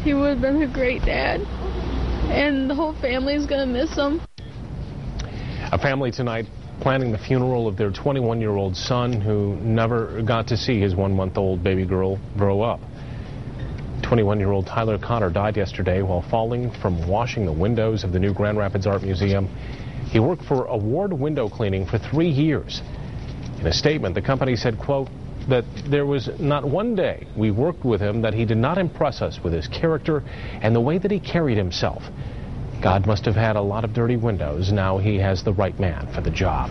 He would have been a great dad, and the whole family's going to miss him. A family tonight planning the funeral of their 21-year-old son who never got to see his 1-month-old baby girl grow up. 21-year-old Tyler Cotter died yesterday while falling from washing the windows of the new Grand Rapids Art Museum. He worked for Award Window Cleaning for 3 years. In a statement, the company said, quote, that there was not one day we worked with him that he did not impress us with his character and the way that he carried himself. God must have had a lot of dirty windows. Now he has the right man for the job.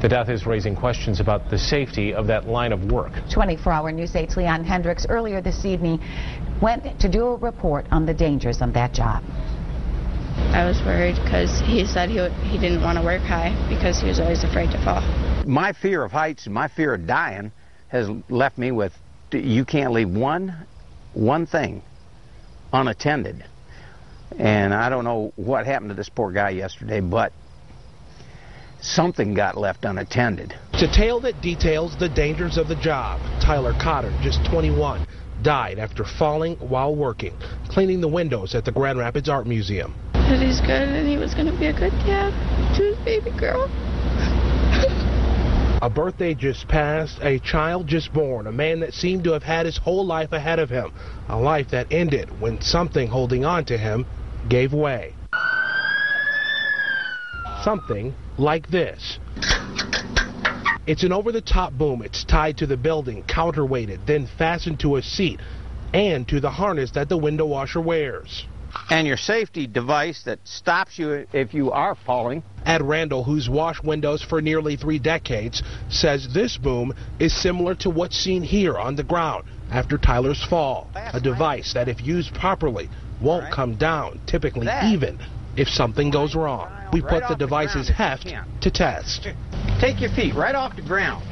The death is raising questions about the safety of that line of work. 24-hour News 8's Leon Hendricks earlier this evening went to do a report on the dangers of that job. I was worried because he said he didn't want to work high because he was always afraid to fall. My fear of heights and my fear of dying has left me with, you can't leave one thing unattended. And I don't know what happened to this poor guy yesterday, but something got left unattended. It's a tale that details the dangers of the job. Tyler Cotter, just 21, died after falling while working, cleaning the windows at the Grand Rapids Art Museum. That he's good and he was going to be a good dad to his baby girl. A birthday just passed, a child just born, a man that seemed to have had his whole life ahead of him, a life that ended when something holding on to him gave way. Something like this. It's an over-the-top boom. It's tied to the building, counterweighted, then fastened to a seat and to the harness that the window washer wears. And your safety device that stops you if you are falling. Ed Randall, who's washed windows for nearly 3 decades, says this boom is similar to what's seen here on the ground after Tyler's fall. A device that, if used properly, won't come down, typically even if something goes wrong. We put the device's heft to test. Take your feet right off the ground.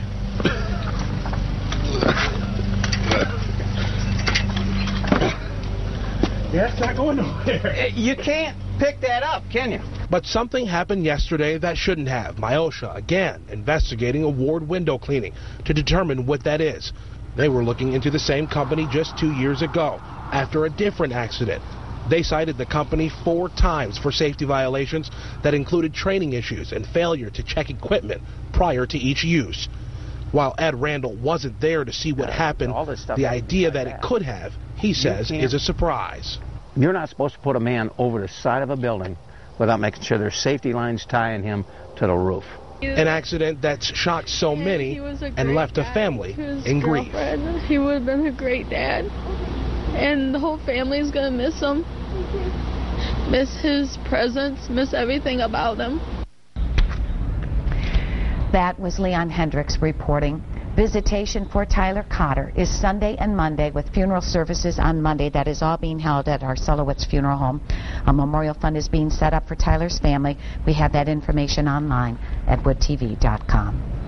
Yeah, it's not going nowhere. You can't pick that up, can you? But something happened yesterday that shouldn't have. MIOSHA, again, investigating Award Window Cleaning to determine what that is. They were looking into the same company just 2 years ago after a different accident. They cited the company 4 times for safety violations that included training issues and failure to check equipment prior to each use. While Ed Randall wasn't there to see what happened, the idea that it could have, he says, is a surprise. You're not supposed to put a man over the side of a building without making sure there's safety lines tying him to the roof. An accident that's shocked so many and left a family in grief. He would have been a great dad, and the whole family's going to miss him. Miss his presence, miss everything about him. That was Leon Hendricks reporting. Visitation for Tyler Cotter is Sunday and Monday, with funeral services on Monday. That is all being held at our Solowitz Funeral Home. A memorial fund is being set up for Tyler's family. We have that information online at woodtv.com.